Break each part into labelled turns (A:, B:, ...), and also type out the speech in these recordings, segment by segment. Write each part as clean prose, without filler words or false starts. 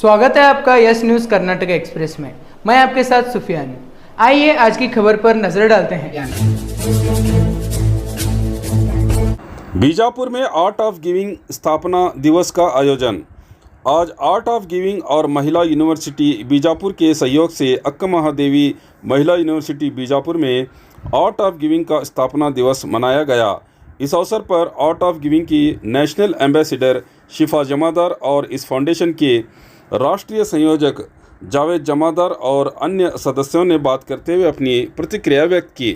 A: स्वागत है आपका यस न्यूज़ कर्नाटक एक्सप्रेस में। मैं आपके साथ सुफियान हूं। आइए आज की खबर पर नजर डालते हैं।
B: बीजापुर में आर्ट ऑफ गिविंग स्थापना दिवस का आयोजन। आज आर्ट ऑफ गिविंग और महिला यूनिवर्सिटी बीजापुर के सहयोग से अक्का महादेवी महिला यूनिवर्सिटी बीजापुर में आर्ट ऑफ गिविंग का स्थापना दिवस मनाया गया। इस अवसर पर आर्ट ऑफ गिविंग की नेशनल एम्बेसडर शिफा जमादार और इस फाउंडेशन के राष्ट्रीय संयोजक जावेद जमादार और अन्य सदस्यों ने बात करते हुए अपनी प्रतिक्रिया व्यक्त की।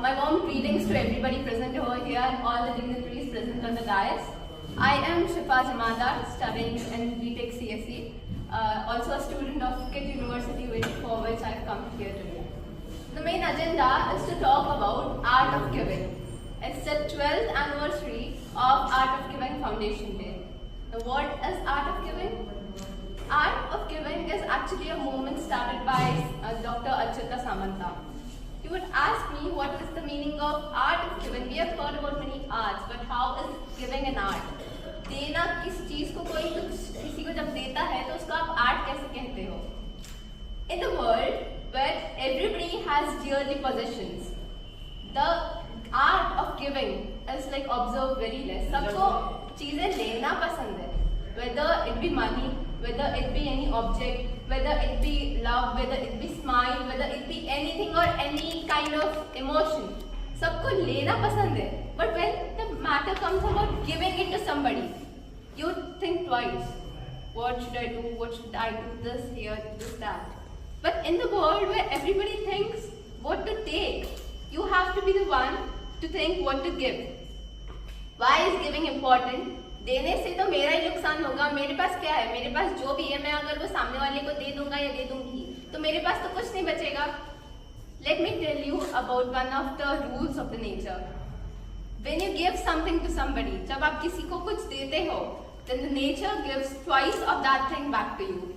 C: My warm greetings to everybody present over here, all the dignitaries present on the dais. I am Shifa Jamadar, studying in BTech CSE, also a student of KIT University, for which I have come here today. The main agenda is to talk about Art of Giving. It's the 12th anniversary of Art of Giving Foundation Day. Now, what is Art of Giving? Art of Giving is actually a movement started by Dr. Achyuta Samanta. You would ask me what is the meaning of art of giving. We have heard about many arts, but how is giving an art? देना किस चीज को कोई किसी को जब देता है तो उसको आप आर्ट कैसे कहते हो? In the world where everybody has dearly possessions, the art of giving is like observed very less. सबको चीजें लेना पसंद है, whether it be money, whether it be any object, whether it be love, whether it be smile, whether it be anything or any kind of emotion, सबको लेना पसंद है. But when the matter comes about giving it to somebody, you think twice. What should I do? What should I do? This here, this that. But in the world where everybody thinks what to take, you have to be the one to think what to give. Why is giving important? देने से तो मेरा ही नुकसान होगा. मेरे पास क्या है? मेरे पास जो भी है, मैं अगर वो सामने वाले को दे दूंगा या दे दूंगी तो मेरे पास तो कुछ नहीं बचेगा. Let me tell you about one of the rules of the nature. When you give something to somebody, जब आप किसी को कुछ देते हो, then the nature gives twice of that thing back to you.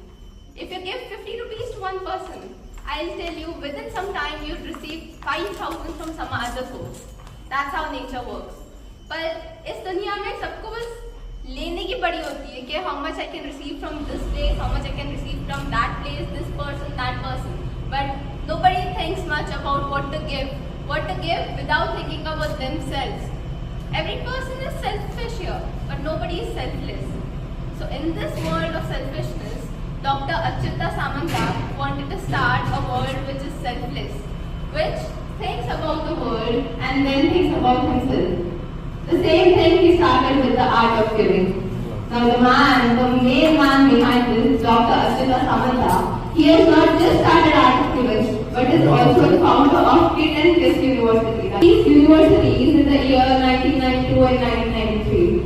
C: If you give 50 rupees to one person, I'll tell you within some time you'll receive 5,000 from some other source. That's how nature works. पर इस दुनिया में सबको बस लेने की पड़ी होती है कि how much I can receive from this place, how much I can receive from that place, this person, that person. But nobody thinks much about what to give without thinking about themselves. Every person is selfish here, but nobody is selfless. So in this world of selfishness, Dr. Achyuta Samanta wanted to start a world which is selfless, which thinks about the world and then thinks about himself. The same thing he started with the art of giving. Now the main man behind this, Dr. Achyuta Samanta, he has not just started art of giving, but is also the founder of KIT and KISS University. These universities in the year 1992 and 1993.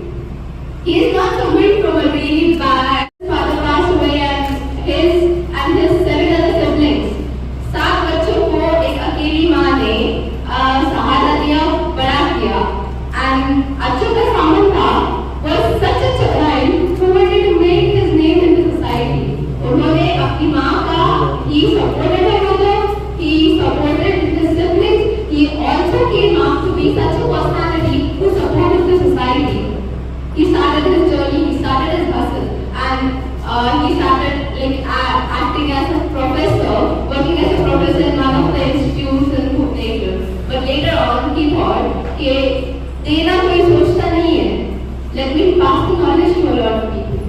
C: He is not coming from a really bad. His father passed away and his 7 other siblings. 7 बच्चों को एक अकेली माँ ने सहारा दिया, बड़ा किया. And Achyuta Samanta was such a child who wanted to make his name in the society. उन्होंने अपनी माँ का he supported her mother, he supported his siblings, he also came up to be such a personality who supported the society. He started his journey, he started his hustle, and he started acting as a professor, working as a professor in one of the institutes in Bhubaneswar. But later on, he thought कि देना कोई सोचता नहीं है. Let me pass the knowledge to a lot of people.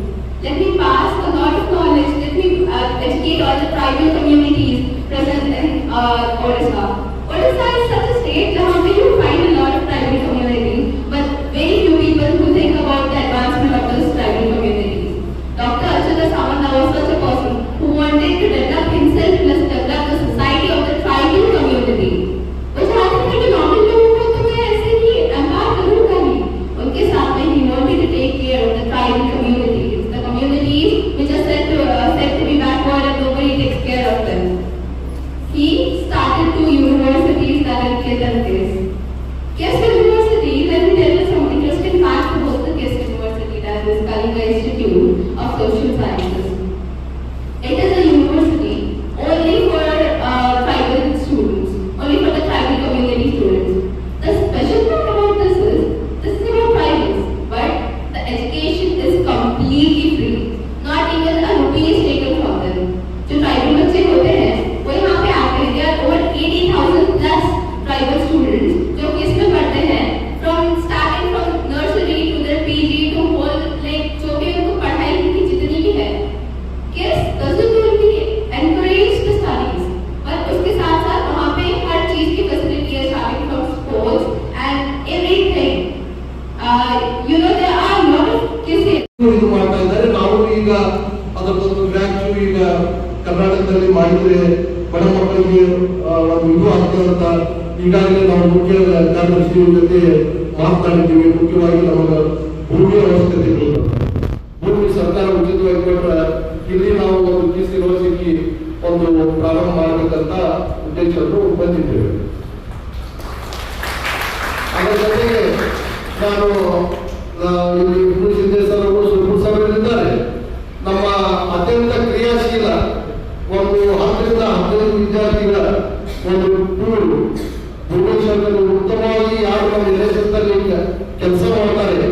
C: Let me pass a lot of knowledge. Let me educate all the tribal communities present in Odisha. Odisha is such a state where you find a lot of tribal communities, but very few people who think about the advancement of those tribal communities. Dr. Achyuta Samanta was such a person who wanted to develop himself plus develop the society of the tribal community. which happened to normal लोगों को तो मैं ऐसे ही empower करूँगा ही. उनके साथ में he wanted to take care of the tribal communities, the communities which are said to be backward and nobody takes care of them. He started 2 universities.
D: ಮಕ್ಕಳಿಗೆ ಒಂದು ಇದು ಆಗ್ತದೆ ಅಂತ ಈಗಾಗಲೇ ನಾವು ಮುಖ್ಯ ಕಾರ್ಯದರ್ಶಿ ಜೊತೆ ಮಾತನಾಡಿದ್ದೀವಿ. ಮುಖ್ಯವಾಗಿ ನಮಗೆ ಭೂಮಿಯ ಅವಶ್ಯಕತೆಗಳು, ಭೂಮಿ ಸರ್ಕಾರ ಉಚಿತವಾಗಿ ಕೊಟ್ಟರೆ ಇಲ್ಲಿ ನಾವು ಒಂದು ಕಿಸ್ ಯೂನಿವರ್ಸಿಟಿ ಒಂದು ಪ್ರಾರಂಭ ಮಾಡಬೇಕಂತ ಉದ್ದೇಶವನ್ನು ಬಂದಿದ್ದೇವೆ. ಅದರ ಜೊತೆಗೆ ನಾನು ಇಲ್ಲಿ ಸಿದ್ದೇಶ್ವರ ಇದ್ದಾರೆ, ನಮ್ಮ ಅತ್ಯಂತ ಕ್ರಿಯಾಶೀಲ ಒಂದು 10ರಿಂದ 15 ವಿದ್ಯಾರ್ಥಿಗಳ ಒಂದು ಟೂರ್ ಭುವನೇಶ್ವರದಲ್ಲಿ ಉತ್ತಮವಾಗಿ ಯಾರು ನಮ್ಮ ರಿಲೇಷನ್ದಲ್ಲಿ ಕೆಲಸ ಮಾಡ್ತಾರೆ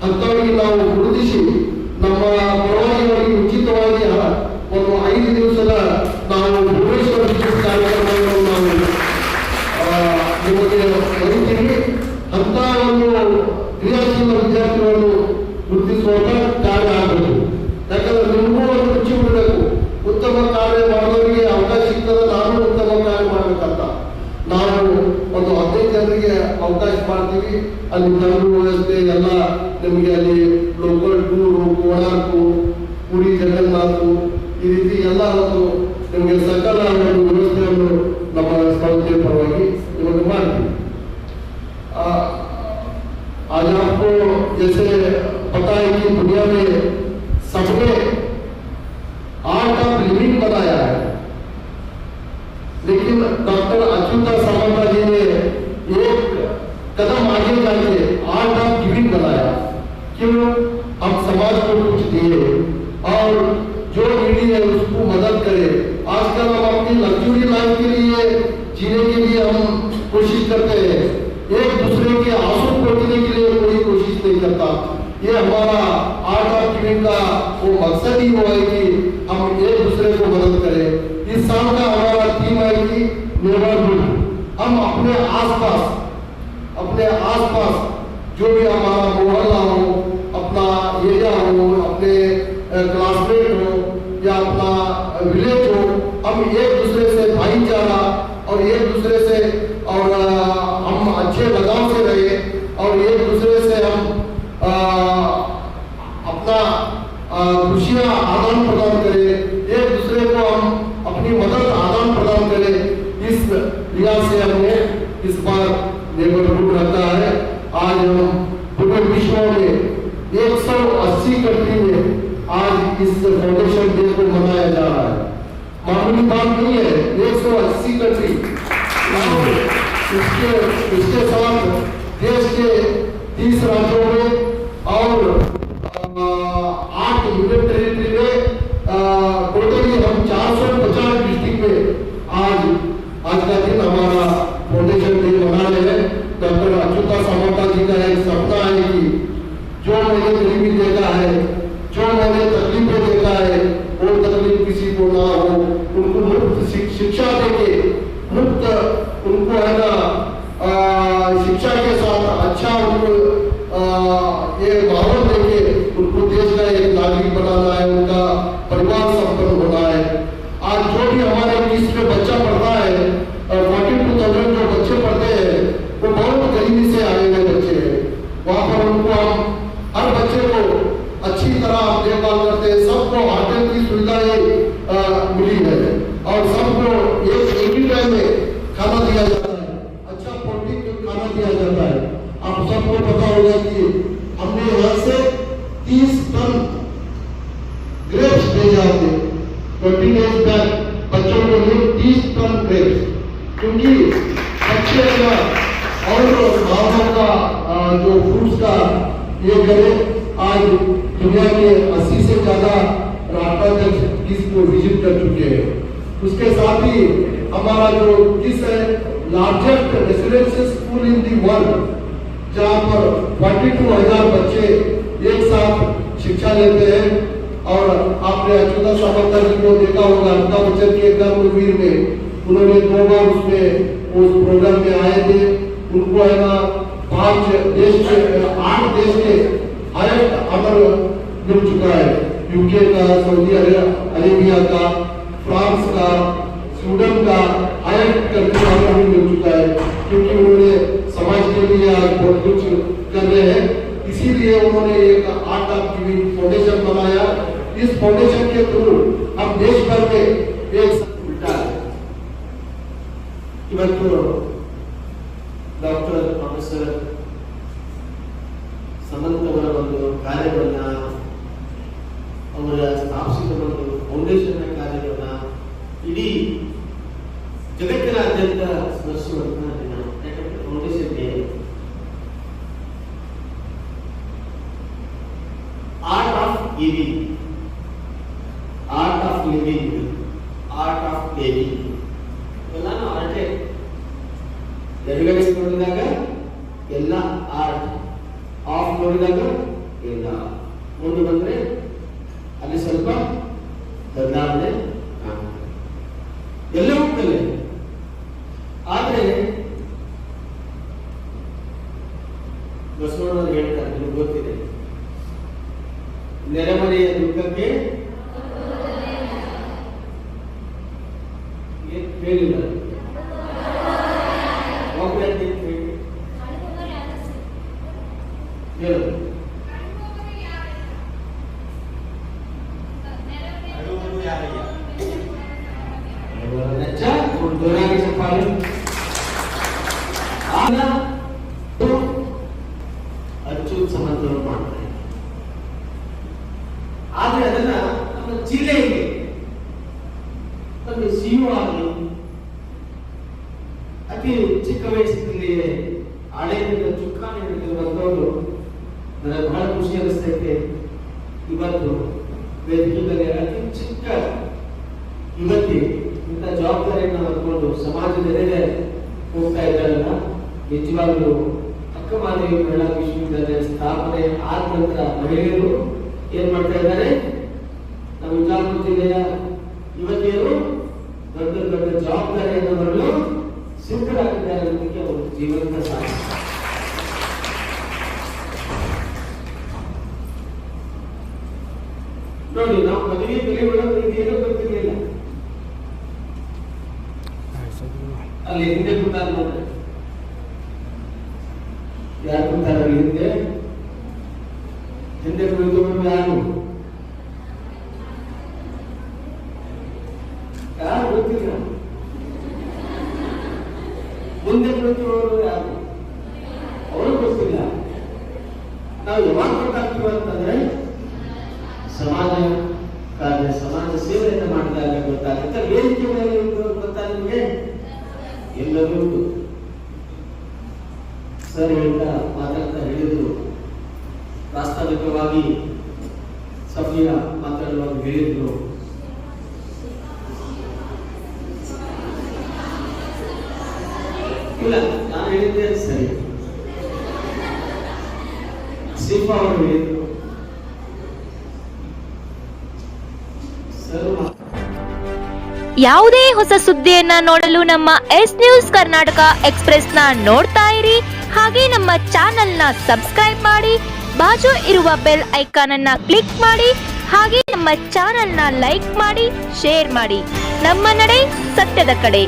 D: ಅಂಥವರಿಗೆ ನಾವು ಗುರುತಿಸಿ ನಮ್ಮ ಪರವಾಗಿ ಅವರಿಗೆ ಉಚಿತವಾಗಿ ಒಂದು 5 ದಿವಸದ ನಾವು ಭುವನೇಶ್ವರ ವಿದ್ಯುತ್ ಕಾರ್ಯಕ್ರಮವನ್ನು ನಾವು ನಿಮಗೆ ಕರಿತೀವಿ. ಅಂತ ಒಂದು ಕ್ರಿಯಾಶೀಲ ವಿದ್ಯಾರ್ಥಿಗಳನ್ನು ಗುರುತಿಸುವಂತ ಕಾರ್ಯ ಆಗಬೇಕು. ಯಾಕಂದ್ರೆ ನಿಮಗೂ ಒಂದು ರುಚಿ ಬಿಡಬೇಕು. ಉತ್ತಮ ಕಾರ್ಯ ಮಾಡೋರಿಗೆ ಅವಕಾಶ ಸಿಗ್ತದೆ, ನಾನು ಉತ್ತಮ ಕಾರ್ಯ ಮಾಡ್ಬೇಕಂತ ನಾವು ಒಂದು 15 ಜನರಿಗೆ ಅವಕಾಶ ಮಾಡ್ತೀವಿ. ಅಲ್ಲಿ ತಮಿಳು ವ್ಯವಸ್ಥೆ ಎಲ್ಲ ನಿಮಗೆ ಅಲ್ಲಿ ಲೋಕಲ್ ಟೂರು, ಕೋಣಾರ್ಕು, ಪುರಿ ಜಗನ್ನಾಥ್ ಈ ರೀತಿ ಎಲ್ಲ ಒಂದು ನಿಮಗೆ ಸಕಲ ಒಂದು ವ್ಯವಸ್ಥೆಯನ್ನು ನಮ್ಮ ಸಂಸ್ಥೆಯ ಪರವಾಗಿ ನಿಮಗೆ ಮಾಡ್ತೀವಿ. आज आपको जैसे पता है कि दुनिया में सबने आर्ट ऑफ लिविंग बनाया है, लेकिन डॉक्टर अच्युता सामंता जी ने एक कदम आगे जाके आर्ट ऑफ गिविंग बनाया। क्यों? हम समाज को कुछ दिए और जो नीडी है उसको मदद करे। आजकल हम अपनी लग्जरी लाइफ के लिए जीने के लिए हम कोशिश करते हैं, एक दूसरे के आंसू पोंछने के लिए कोई कोशिश नहीं करता। ये हमारा आर्ट ऑफ गिविंग का वो मकसद ही वो है कि हम एक दूसरे को मदद करें। इस साल का हमारा थीम है कि नेबरहुड। हम अपने आसपास जो भी हमारा मोहल्ला हो, अपना एरिया हो, अपने क्लासमेट हो या अपना विलेज हो, हम एक दूसरे से भाईचारा और एक दूसरे से और हम अच्छे लगाव से रहे और एक दूसरे से हम अपना खुशियां आदान प्रदान करें, एक दूसरे को हम अपनी मदद आदान प्रदान करें। इस लिहाज से हमने इस बार नेबरहुड रखा है। आज हम पूरे विश्व में 180 कंट्री में आज इस फाउंडेशन डे को मनाया जा रहा है। मामूली बात नहीं है, 180 कंट्री। इसके साथ देश के 30 राज्यों में और 8 यूनियन टेरिटरी में टोटली हम 450 डिस्ट्रिक्ट में आज का दिन हमारा फाउंडेशन डे मना रहे हैं। डॉक्टर अच्युता सामंता जी का एक सपना है कि जो मैंने गरीबी देखा है, जो मैंने तकलीफें देखा है, वो तकलीफ किसी को ना हो, उनको मुफ्त शिक्षा देके, मुफ्त उनको है ना शिक्षा के साथ अच्छा उनको ये माहौल देके उनको देश का एक नागरिक बनाना है, उनका परिवार संपन्न होना है। आज जो भी हमारे किस में बच्चा पढ़ता है, 42,000 जो बच्चे पढ़ते हैं वो बहुत गरीबी से आए हुए बच्चे हैं। वहाँ पर उनको हम हर बच्चे को अच्छी तरह देखभाल करते हैं। सबको होटल की सुविधाएं मिली है और सबको एक ही टाइम में खाना दिया जाता है, अच्छा पौष्टिक खाना दिया जाता है। आप सबको पता होगा कि हमने यहाँ से 30 टन ग्रेप्स भेजा थे 20 डेज बैक बच्चों के लिए 30 टन ग्रेप्स, क्योंकि बच्चे और भावों का जो फ्रूट्स का ये करें। आज दुनिया के 80 से ज्यादा राष्ट्राध्यक्ष इसको विजिट कर चुके हैं। उसके साथ ही हमारा जो किस है largest residential school in the world, जहाँ पर 42,000 बच्चे एक साथ शिक्षा लेते हैं। और आपने अच्युता सामंता जी को देखा होगा, अमिताभ बच्चन के कर्मवीर में उन्होंने 2 बार उसमें उस प्रोग्राम में आए थे। उनको है ना 8 देश के हाईएस्ट ऑनर मिल चुका है, यूके का, सऊदी अरेबिया का, फ्रांस का, स्वीडन का हाईएस्ट कंट्री ऑनर भी मिल चुका है, क्योंकि उन्होंने समाज के लिए आज बहुत कुछ कर रहे हैं। इसीलिए उन्होंने एक आर्ट ऑफ गिविंग फाउंडेशन बनाया। इस फाउंडेशन के थ्रू हम देश भर में एक उल्टा है
E: ಇವತ್ತು ಡಾಕ್ಟರ್ ಪ್ರೊಫೆಸರ್ ಸಮಂತ್ ಅವರ ಒಂದು ಕಾರ್ಯವನ್ನ, ಅವರ ಸ್ಥಾಪಿಸಿದ ಒಂದು ಫೌಂಡೇಶನ್ ಕಾರ್ಯವನ್ನ ಇಡೀ ಜಗತ್ತಿನಾದ್ಯಂತ ಸ್ಮರಿಸುವಂತ ಯಾಕಂದ್ರೆ foundation day art of giving, art of living, art of taking ಎಲ್ಲಾನು ಆರ್ಟೇ. ಎಡಗಡೆ ನೋಡಿದಾಗ ಎಲ್ಲ ಆರ್ಟ್, ಆಫ್ ನೋಡಿದಾಗ ಎಲ್ಲ, ಮುಂದೆ ಬಂದ್ರೆ ಅಲ್ಲಿ ಸ್ವಲ್ಪ ಬದಲಾವಣೆ ಎಲ್ಲವೂ ಕಲೆ. ಆದ್ರೆ ಬಸವಣ್ಣವರು ಹೇಳ್ತಾರೆ, ನಿಮಗೆ ಗೊತ್ತಿದೆ, ನೆರೆಮನೆಯ ದುಃಖಕ್ಕೆ ಹೇಳಿಲ್ಲ ಹೇಳು ಅಚ್ಯುತ್ ಸಮಂತರು ಮಾಡ್ತಾರೆ. ಆದ್ರೆ ಅದನ್ನ ನಮ್ಮ ಜಿಲ್ಲೆಯಲ್ಲಿ ಒಂದು ಸಿಇಒ ಆಗಿ ಅತಿ ಚಿಕ್ಕ ವಯಸ್ಸಿನಲ್ಲಿ ಆಡಳಿತದ ಚುಕ್ಕಾಣಿ ಹಿಡಿದಿರುವಂತವರು ನನಗೆ ಬಹಳ ಖುಷಿ ಅನಿಸ್ತೈತೆ. ಇವತ್ತು ವೇದಿಕೆಯಲ್ಲಿ ಅತಿ ಚಿಕ್ಕ ಯುವತಿ ಇಂಥ ಜವಾಬ್ದಾರಿಯನ್ನು ಹೊತ್ಕೊಂಡು ಸಮಾಜದೆಡೆಗೆ ಹೋಗ್ತಾ ಇದ್ದಾರಲ್ಲ, ನಿಜವಾಗ್ಲೂ ಅಕ್ಕಮಹಾದೇವಿ ಮಹಿಳಾ ವಿಶ್ವವಿದ್ಯಾಲಯ ಸ್ಥಾಪನೆ ಆದ ನಂತರ ಮಹಿಳೆಯರು ಏನ್ ಮಾಡ್ತಾ ಇದ್ದಾರೆ, ನಮ್ಮ ವಿಜಯಪುರ ಜಿಲ್ಲೆಯ ಯುವತಿಯರು ದೊಡ್ಡ ದೊಡ್ಡ ಜವಾಬ್ದಾರಿಯನ್ನು ಹೊರಲು ಸಿದ್ಧರಾಗಿದ್ದಾರೆ ಅನ್ನೋದಕ್ಕೆ ಒಂದು ಜೀವಂತ ಸಾಕ್ಷಿ. ನೋಡಿ, ನಾವು ಮದುವೆ ಬೆಲೆಗಳನ್ನು ಇದೇನೋ ಗೊತ್ತಿರಲಿಲ್ಲ. ಅಲ್ಲಿ ಹಿಂದೆ ಕೂತಾರ ನೋಡ್ರಿ, ಯಾರು ಕೂತಾರ ಹಿಂದೆ? ಹಿಂದೆ ಕುಳಿತವರು ಯಾರು? ಯಾರು ಗೊತ್ತಿಲ್ಲ. ಮುಂದೆ ಕುಳಿತವರು ಯಾರು? ಅವರು ಗೊತ್ತಿಲ್ಲ. ನಾವು ಯಾವಾಗ ಗೊತ್ತಾಗ್ತೀವಿ ಅಂತಂದ್ರೆ ಸಮಾಜ ಕಾರ್ಯ, ಸಮಾಜ ಸೇವೆಯನ್ನು ಮಾಡಿದಾಗ ಗೊತ್ತಾಗುತ್ತೆ. ವೇದಿಕೆ ಮೇಲೆ ಗೊತ್ತಾ ನಿಮಗೆ? ಎಲ್ಲರೂ ಉಂಟು. ಸರ್ ಹೇಳ್ತಾ ಮಾತಾಡ್ತಾ ಹೇಳಿದ್ರು, ಪ್ರಾಸ್ತಾವಿಕವಾಗಿ ಸಫಿಯಾ ಮಾತಾಡುವಾಗ ಹೇಳಿದ್ರು, ಇಲ್ಲ ನಾನು ಹೇಳಿದ್ದೆ ಸರಿ, ಸಿಂಹ ಅವರು ಹೇಳಿದ್ರು.
F: ಯಾವುದೇ ಹೊಸ ಸುದ್ದಿಯನ್ನ ನೋಡಲು ನಮ್ಮ ಎಸ್ ನ್ಯೂಸ್ ಕರ್ನಾಟಕ ಎಕ್ಸ್ಪ್ರೆಸ್ ನ ನೋಡ್ತಾ ಇರಿ. ಹಾಗೆ ನಮ್ಮ ಚಾನೆಲ್ ನ ಸಬ್ಸ್ಕ್ರೈಬ್ ಮಾಡಿ, ಬಾಜು ಇರುವ ಬೆಲ್ ಐಕಾನ್ ಅನ್ನ ಕ್ಲಿಕ್ ಮಾಡಿ. ಹಾಗೆ ನಮ್ಮ ಚಾನೆಲ್ ನ ಲೈಕ್ ಮಾಡಿ, ಶೇರ್ ಮಾಡಿ. ನಮ್ಮ ನಡೆ ಸತ್ಯದ ಕಡೆ.